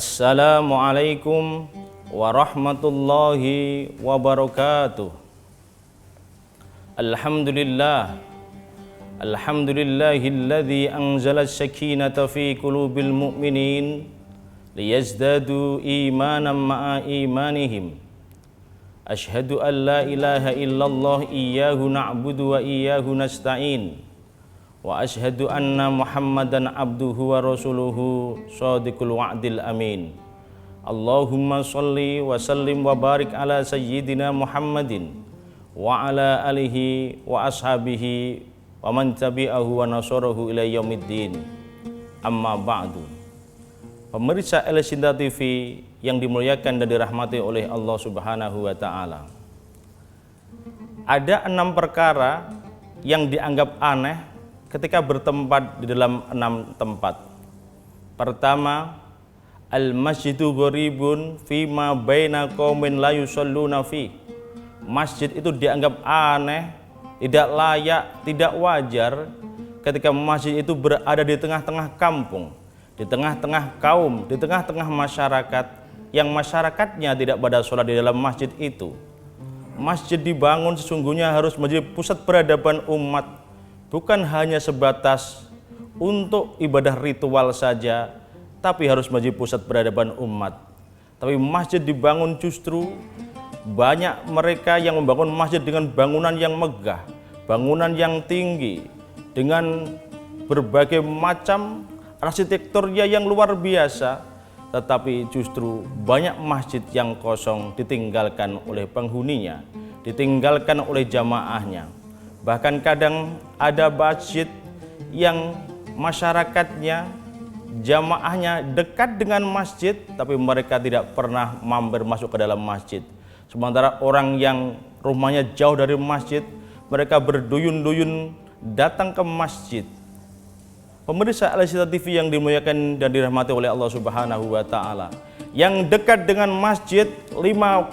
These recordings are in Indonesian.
Assalamualaikum warahmatullahi wabarakatuh. Alhamdulillahilladzi anzala as-sakinata fi qulubil mu'minin liyazdadu imanan ma'a imanihim. Asyhadu an la ilaha illallah iyyahu na'budu wa iyyahu nasta'in. Wa asyhadu anna Muhammadan abduhu wa rasuluhu shadiqul wa'dil amin. Allahumma sholli wa sallim wa barik ala sayyidina Muhammadin wa ala alihi wa ashabihi wa man tabi'ahu wa nasarahu ila yaumiddin. Amma ba'du. Pemirsa El-Sinta TV yang dimuliakan dan dirahmati oleh Allah Subhanahu wa taala. Ada 6 perkara yang dianggap aneh ketika bertempat di dalam 6 tempat. Pertama, al-masjidu gharibun fima baina qaumin la yusalluna fi. Masjid itu dianggap aneh, tidak layak, tidak wajar ketika masjid itu berada di tengah-tengah kampung, di tengah-tengah kaum, di tengah-tengah masyarakat yang masyarakatnya tidak pada sholat di dalam masjid itu. Masjid dibangun sesungguhnya harus menjadi pusat peradaban umat, bukan hanya sebatas untuk ibadah ritual saja, tapi harus menjadi pusat peradaban umat. Tapi masjid dibangun justru banyak mereka yang membangun masjid dengan bangunan yang megah, bangunan yang tinggi, dengan berbagai macam arsitekturnya yang luar biasa, tetapi justru banyak masjid yang kosong ditinggalkan oleh penghuninya, ditinggalkan oleh jamaahnya. Bahkan kadang ada masjid yang masyarakatnya, jamaahnya dekat dengan masjid, tapi mereka tidak pernah mampir masuk ke dalam masjid. Sementara orang yang rumahnya jauh dari masjid, mereka berduyun-duyun datang ke masjid. Pemirsa El-Sinta TV yang dimuliakan dan dirahmati oleh Allah Subhanahu wa taala, yang dekat dengan masjid 5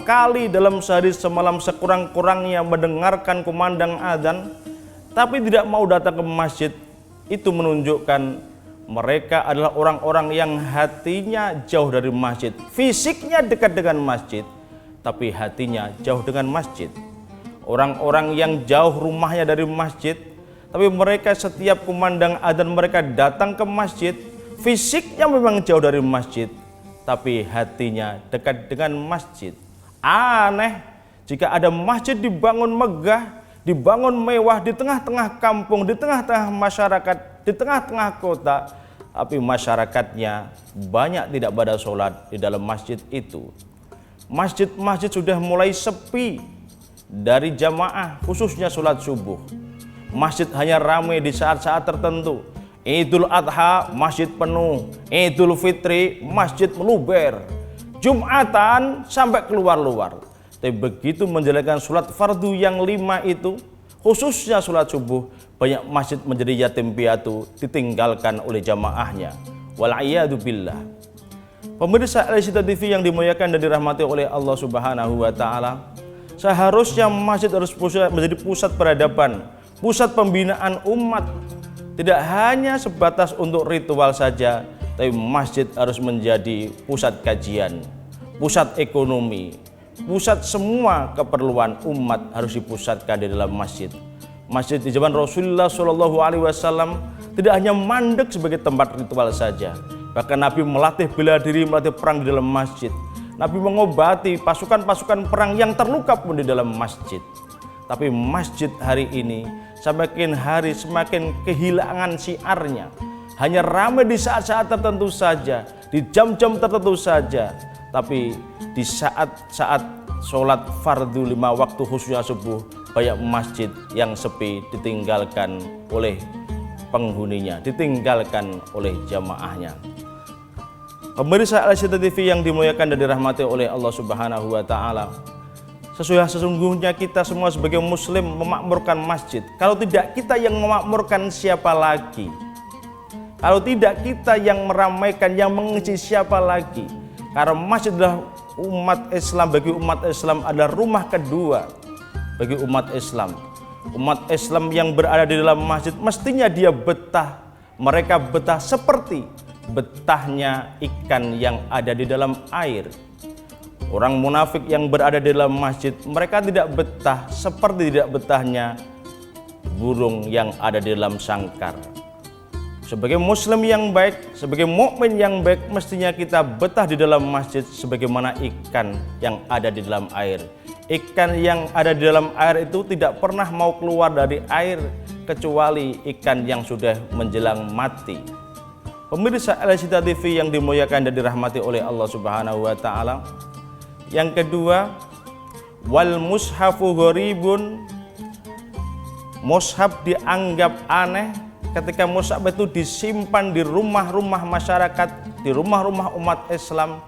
kali dalam sehari semalam sekurang-kurangnya mendengarkan kumandang adzan, tapi tidak mau datang ke masjid, itu menunjukkan mereka adalah orang-orang yang hatinya jauh dari masjid. Fisiknya dekat dengan masjid, tapi hatinya jauh dengan masjid. Orang-orang yang jauh rumahnya dari masjid, tapi mereka setiap kumandang adzan mereka datang ke masjid. Fisiknya memang jauh dari masjid, tapi hatinya dekat dengan masjid. Aneh jika ada masjid dibangun megah, dibangun mewah di tengah-tengah kampung, di tengah-tengah masyarakat, di tengah-tengah kota, tapi masyarakatnya banyak tidak pada sholat di dalam masjid itu. Masjid-masjid sudah mulai sepi dari jamaah, khususnya sholat subuh. Masjid hanya ramai di saat-saat tertentu. Idul Adha masjid penuh, Idul Fitri masjid meluber, Jumatan sampai keluar-luar. Tapi begitu menjalankan sholat fardu yang 5 itu, khususnya sholat subuh, banyak masjid menjadi yatim piatu, ditinggalkan oleh jamaahnya. Wal'iyadu billah. Pemirsa El-Sinta TV yang dimuliakan dan dirahmati oleh Allah Subhanahu wa taala, seharusnya masjid harus menjadi pusat peradaban, pusat pembinaan umat. Tidak hanya sebatas untuk ritual saja, tapi masjid harus menjadi pusat kajian, pusat ekonomi, pusat semua keperluan umat harus dipusatkan di dalam masjid. Masjid di zaman Rasulullah SAW tidak hanya mandek sebagai tempat ritual saja, bahkan Nabi melatih bela diri, melatih perang di dalam masjid. Nabi mengobati pasukan-pasukan perang yang terluka pun di dalam masjid. Tapi masjid hari ini semakin hari semakin kehilangan syiarnya. Hanya ramai di saat-saat tertentu saja, di jam-jam tertentu saja. Tapi di saat-saat sholat fardu 5 waktu khususnya subuh, banyak masjid yang sepi, ditinggalkan oleh penghuninya, ditinggalkan oleh jamaahnya. Pemirsa El-Sinta TV yang dimuliakan dan dirahmati oleh Allah Subhanahu wa taala, sesungguhnya kita semua sebagai muslim memakmurkan masjid. Kalau tidak kita yang memakmurkan, siapa lagi? Kalau tidak kita yang meramaikan, yang mengisi, siapa lagi? Karena masjid adalah umat Islam, bagi umat Islam adalah rumah kedua bagi umat Islam. Umat Islam yang berada di dalam masjid mestinya dia betah, mereka betah seperti betahnya ikan yang ada di dalam air. Orang munafik yang berada di dalam masjid, mereka tidak betah seperti tidak betahnya burung yang ada di dalam sangkar. Sebagai muslim yang baik, sebagai mukmin yang baik, mestinya kita betah di dalam masjid sebagaimana ikan yang ada di dalam air. Ikan yang ada di dalam air itu tidak pernah mau keluar dari air kecuali ikan yang sudah menjelang mati. Pemirsa Al-Syidah TV yang dimuliakan dan dirahmati oleh Allah Subhanahu wa taala. Yang kedua, wal mushafu gharibun. Mushaf dianggap aneh ketika mushaf itu disimpan di rumah-rumah masyarakat, di rumah-rumah umat Islam,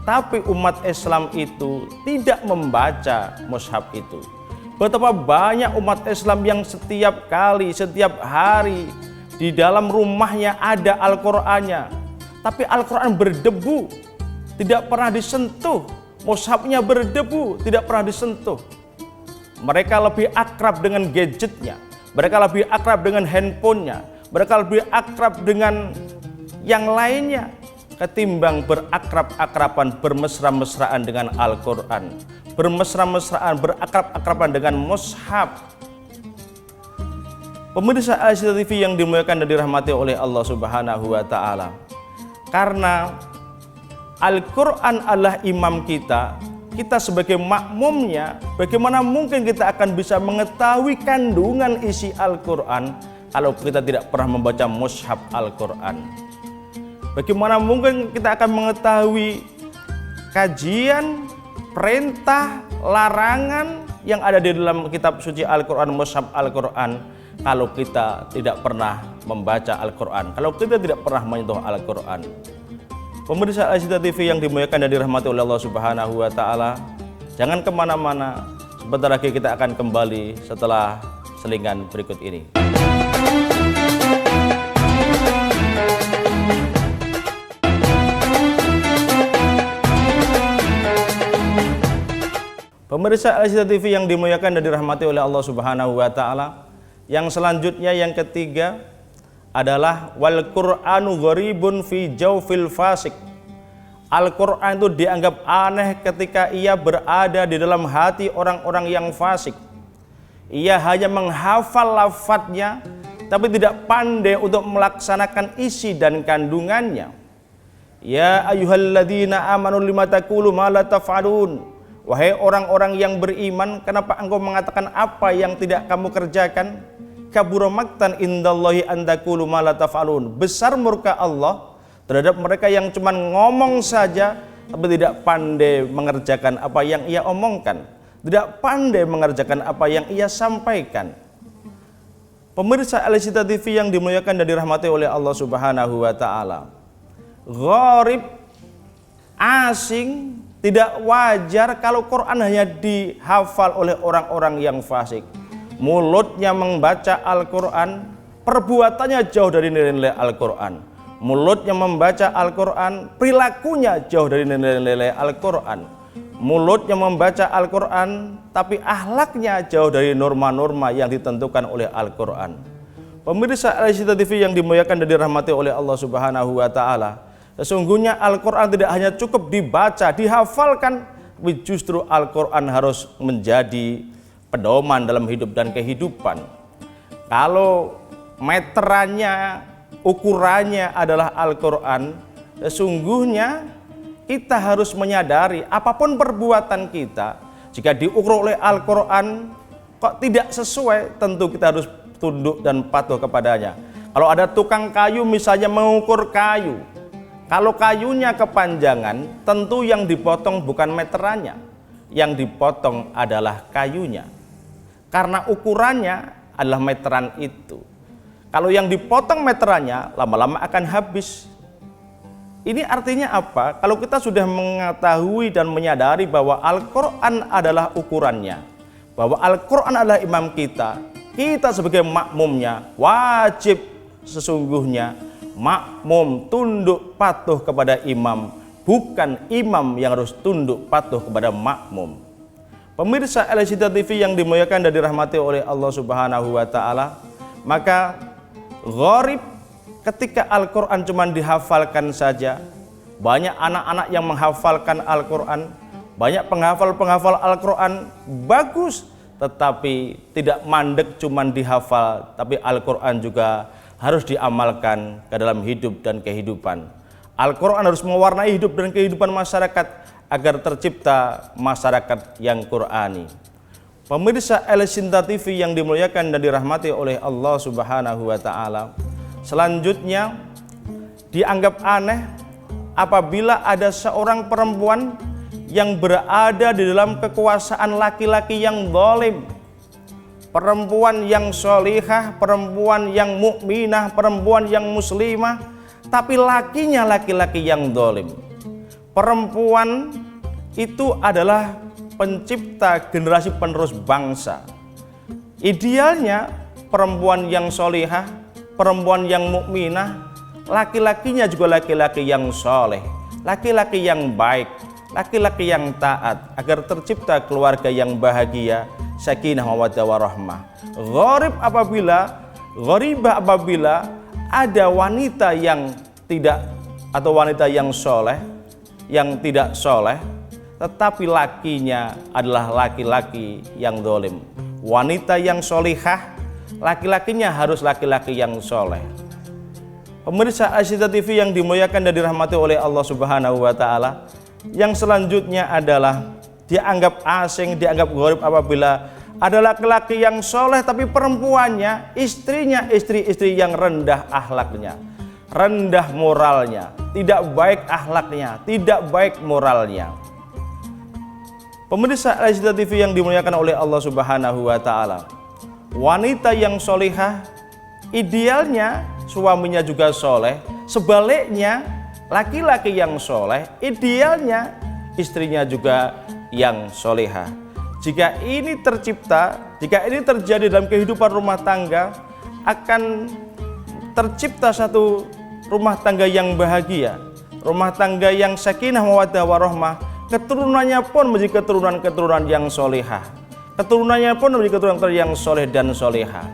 tapi umat Islam itu tidak membaca mushaf itu. Betapa banyak umat Islam yang setiap kali, setiap hari di dalam rumahnya ada Al-Qur'annya, tapi Al-Qur'an berdebu, tidak pernah disentuh. Mushafnya berdebu, tidak pernah disentuh. Mereka lebih akrab dengan gadgetnya, mereka lebih akrab dengan handphonenya, mereka lebih akrab dengan yang lainnya ketimbang berakrab-akraban, bermesra-mesraan dengan Al-Quran, bermesra-mesraan, berakrab-akraban dengan mushaf. Pemirsa Al-Syidah TV yang dimuliakan dan dirahmati oleh Allah Subhanahu wa taala. Karena Al-Quran adalah imam kita, kita sebagai makmumnya, bagaimana mungkin kita akan bisa mengetahui kandungan isi Al-Quran kalau kita tidak pernah membaca mushaf Al-Quran? Bagaimana mungkin kita akan mengetahui kajian, perintah, larangan yang ada di dalam kitab suci Al-Quran, mushaf Al-Quran, kalau kita tidak pernah membaca Al-Quran, kalau kita tidak pernah menyentuh Al-Quran? Pemirsa Al-Syidah TV yang dimuliakan dan dirahmati oleh Allah Subhanahu wa taala, jangan kemana-mana. Sebentar lagi kita akan kembali setelah selingan berikut ini. Pemirsa Al-Syidah TV yang dimuliakan dan dirahmati oleh Allah Subhanahu wa taala, yang selanjutnya, yang ketiga adalah wal Qur'anu gharibun fi jawfil fasik. Al-Quran itu dianggap aneh ketika ia berada di dalam hati orang-orang yang fasik. Ia hanya menghafal lafadznya tapi tidak pandai untuk melaksanakan isi dan kandungannya. Ya ayyuhalladzina amanu lima taqulu ma la taf'alun. Wahai orang-orang yang beriman, kenapa engkau mengatakan apa yang tidak kamu kerjakan? Kabura maktan indallahi an taqulu ma la taf'alun. Besar murka Allah terhadap mereka yang cuma ngomong saja tapi tidak pandai mengerjakan apa yang ia omongkan, tidak pandai mengerjakan apa yang ia sampaikan. Pemirsa Al-Syidah TV yang dimuliakan dan dirahmati oleh Allah Subhanahu wa taala. Gharib, asing, tidak wajar kalau Quran hanya dihafal oleh orang-orang yang fasik. Mulutnya membaca Al-Quran, perbuatannya jauh dari nilai-nilai Al-Quran. Mulutnya membaca Al-Quran, perilakunya jauh dari nilai-nilai Al-Quran. Mulutnya membaca Al-Quran, tapi akhlaknya jauh dari norma-norma yang ditentukan oleh Al-Quran. Pemirsa Al-Syidah TV yang dimuliakan dan dirahmati oleh Allah Subhanahu wa taala, sesungguhnya Al-Quran tidak hanya cukup dibaca, dihafalkan, tapi justru Al-Quran harus menjadi pedoman dalam hidup dan kehidupan. Kalau meterannya, ukurannya adalah Al-Quran, sesungguhnya kita harus menyadari apapun perbuatan kita, jika diukur oleh Al-Quran kok tidak sesuai, tentu kita harus tunduk dan patuh kepadanya. Kalau ada tukang kayu misalnya mengukur kayu, kalau kayunya kepanjangan, tentu yang dipotong bukan meterannya, yang dipotong adalah kayunya. Karena ukurannya adalah meteran itu. Kalau yang dipotong meterannya, lama-lama akan habis. Ini artinya apa? Kalau kita sudah mengetahui dan menyadari bahwa Al-Quran adalah ukurannya, bahwa Al-Quran adalah imam kita, kita sebagai makmumnya wajib sesungguhnya makmum tunduk patuh kepada imam, bukan imam yang harus tunduk patuh kepada makmum. Pemirsa Al-Syidah TV yang dimuliakan dan dirahmati oleh Allah Subhanahu wa taala, maka gharib ketika Al-Quran cuma dihafalkan saja, banyak anak-anak yang menghafalkan Al-Quran, banyak penghafal-penghafal Al-Quran, bagus, tetapi tidak mandek cuma dihafal, tapi Al-Quran juga harus diamalkan ke dalam hidup dan kehidupan. Al-Quran harus mewarnai hidup dan kehidupan masyarakat agar tercipta masyarakat yang Qurani. Pemirsa El-Sinta TV yang dimuliakan dan dirahmati oleh Allah Subhanahu wa Ta'ala, selanjutnya dianggap aneh apabila ada seorang perempuan yang berada di dalam kekuasaan laki-laki yang zalim, perempuan yang sholihah, perempuan yang mukminah, perempuan yang muslimah, tapi lakinya laki-laki yang zalim. Perempuan itu adalah pencipta generasi penerus bangsa. Idealnya perempuan yang sholihah, perempuan yang mukminah, laki-lakinya juga laki-laki yang soleh, laki-laki yang baik, laki-laki yang taat, agar tercipta keluarga yang bahagia, sakinah mawaddah warahmah. Gharibah apabila ada wanita yang tidak, atau wanita yang soleh, yang tidak soleh, tetapi lakinya adalah laki-laki yang zalim. Wanita yang solihah, laki-lakinya harus laki-laki yang soleh. Pemirsa El-Sinta TV yang dimuliakan dan dirahmati oleh Allah Subhanahu wa Ta'ala, yang selanjutnya adalah dianggap asing, dianggap gharib apabila ada laki-laki yang soleh tapi perempuannya, istrinya istri-istri yang rendah akhlaknya, rendah moralnya, tidak baik akhlaknya, tidak baik moralnya. Pemirsa El-Sinta TV yang dimuliakan oleh Allah Subhanahu wa Ta'ala, wanita yang solihah idealnya suaminya juga soleh, sebaliknya laki-laki yang soleh idealnya istrinya juga yang solihah. Jika ini tercipta, jika ini terjadi dalam kehidupan rumah tangga, akan tercipta satu rumah tangga yang bahagia, rumah tangga yang sakinah mawaddah warahmah. Keturunannya pun menjadi keturunan-keturunan yang solehah, keturunannya pun menjadi keturunan yang soleh dan solehah.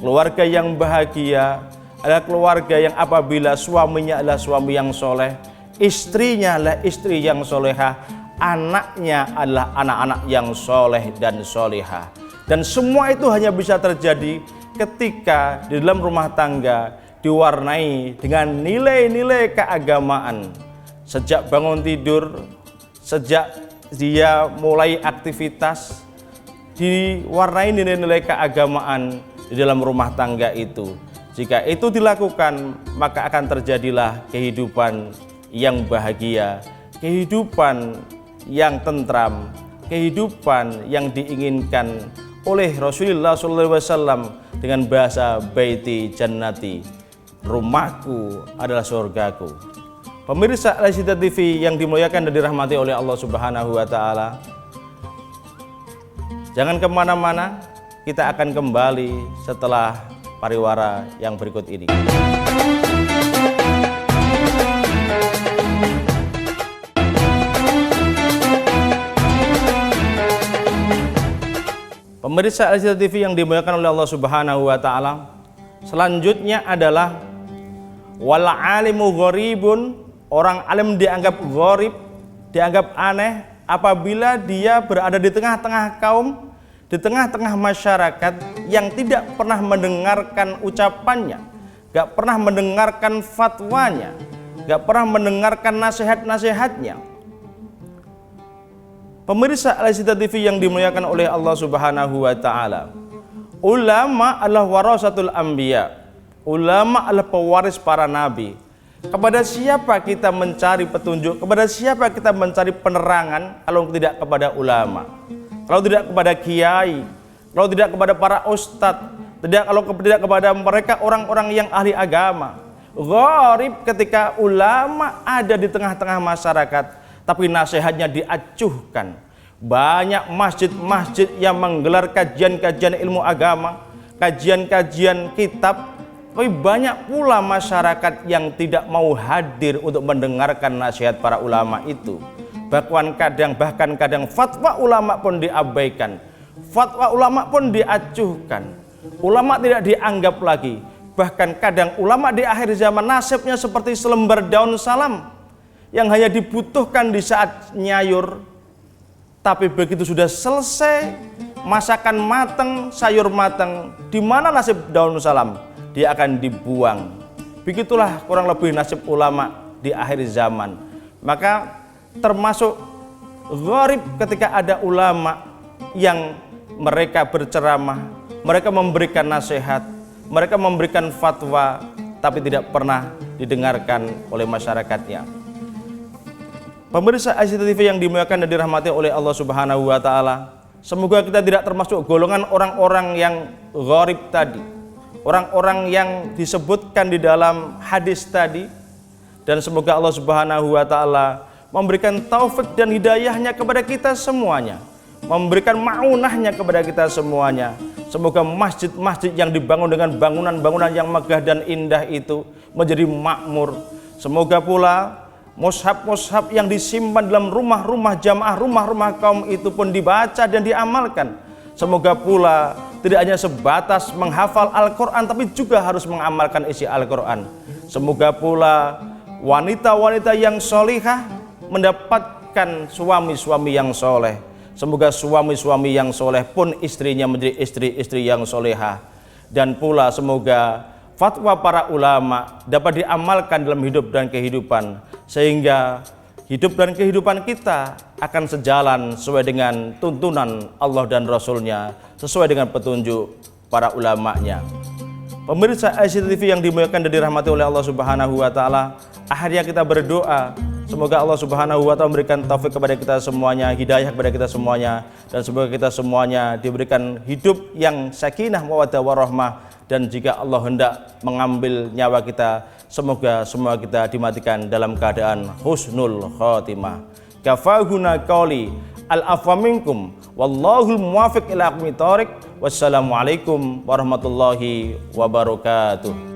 Keluarga yang bahagia adalah keluarga yang apabila suaminya adalah suami yang soleh, istrinya adalah istri yang solehah, anaknya adalah anak-anak yang soleh dan solehah. Dan semua itu hanya bisa terjadi ketika di dalam rumah tangga diwarnai dengan nilai-nilai keagamaan. Sejak bangun tidur, sejak dia mulai aktivitas, diwarnai nilai-nilai keagamaan di dalam rumah tangga itu. Jika itu dilakukan, maka akan terjadilah kehidupan yang bahagia, kehidupan yang tentram, kehidupan yang diinginkan oleh Rasulullah SAW dengan bahasa baiti jannati, rumahku adalah surgaku. Pemirsa El-Sinta TV yang dimuliakan dan dirahmati oleh Allah Subhanahu wa Ta'ala, jangan kemana-mana, kita akan kembali setelah pariwara yang berikut ini. Pemirsa El-Sinta TV yang dimuliakan oleh Allah Subhanahu wa Ta'ala, selanjutnya adalah wal alimu gharibun. Orang alim dianggap gharib, dianggap aneh apabila dia berada di tengah-tengah kaum, di tengah-tengah masyarakat yang tidak pernah mendengarkan ucapannya, gak pernah mendengarkan fatwanya, gak pernah mendengarkan nasihat-nasihatnya. Pemirsa El-Sinta TV yang dimuliakan oleh Allah Subhanahu wa Ta'ala, ulama adalah warasatul anbiya, ulama adalah pewaris para nabi. Kepada siapa kita mencari petunjuk, kepada siapa kita mencari penerangan kalau tidak kepada ulama, kalau tidak kepada kiai, kalau tidak kepada para ustadz, kalau tidak kepada mereka orang-orang yang ahli agama. Gharib ketika ulama ada di tengah-tengah masyarakat tapi nasihatnya diacuhkan. Banyak masjid-masjid yang menggelar kajian-kajian ilmu agama, kajian-kajian kitab, tapi banyak pula masyarakat yang tidak mau hadir untuk mendengarkan nasihat para ulama itu. Bahkan kadang fatwa ulama pun diabaikan, fatwa ulama pun diacuhkan, ulama tidak dianggap lagi. Bahkan kadang ulama di akhir zaman nasibnya seperti selembar daun salam yang hanya dibutuhkan di saat nyayur, tapi begitu sudah selesai masakan matang, sayur matang, di mana nasib daun salam? Dia akan dibuang. Begitulah kurang lebih nasib ulama di akhir zaman. Maka termasuk gharib ketika ada ulama yang mereka berceramah, mereka memberikan nasihat, mereka memberikan fatwa, tapi tidak pernah didengarkan oleh masyarakatnya. Pemirsa ICTV yang dimuliakan dan dirahmati oleh Allah Subhanahu wa taala, semoga kita tidak termasuk golongan orang-orang yang gharib tadi, orang-orang yang disebutkan di dalam hadis tadi, dan semoga Allah Subhanahu wa taala memberikan taufik dan hidayahnya kepada kita semuanya, memberikan ma'unahnya kepada kita semuanya. Semoga masjid-masjid yang dibangun dengan bangunan-bangunan yang megah dan indah itu menjadi makmur. Semoga pula mushaf-mushaf yang disimpan dalam rumah-rumah jamaah, rumah-rumah kaum itu pun dibaca dan diamalkan. Semoga pula tidak hanya sebatas menghafal Al-Quran, tapi juga harus mengamalkan isi Al-Quran. Semoga pula wanita-wanita yang solihah mendapatkan suami-suami yang soleh. Semoga suami-suami yang soleh pun istrinya menjadi istri-istri yang solehah. Dan pula semoga fatwa para ulama dapat diamalkan dalam hidup dan kehidupan, sehingga hidup dan kehidupan kita akan sejalan sesuai dengan tuntunan Allah dan Rasulnya, sesuai dengan petunjuk para ulamanya. Pemirsa ICTV yang dimuliakan dan dirahmati oleh Allah Subhanahu wa taala, akhirnya kita berdoa semoga Allah Subhanahu wa taala memberikan taufik kepada kita semuanya, hidayah kepada kita semuanya, dan semoga kita semuanya diberikan hidup yang sakinah, mawaddah warahmah, dan jika Allah hendak mengambil nyawa kita, semoga semua kita dimatikan dalam keadaan husnul khotimah. Kafahuna qauli al-afwa minkum wallahul muwaffiq ila aqwamit thoriq. Wassalamualaikum warahmatullahi wabarakatuh.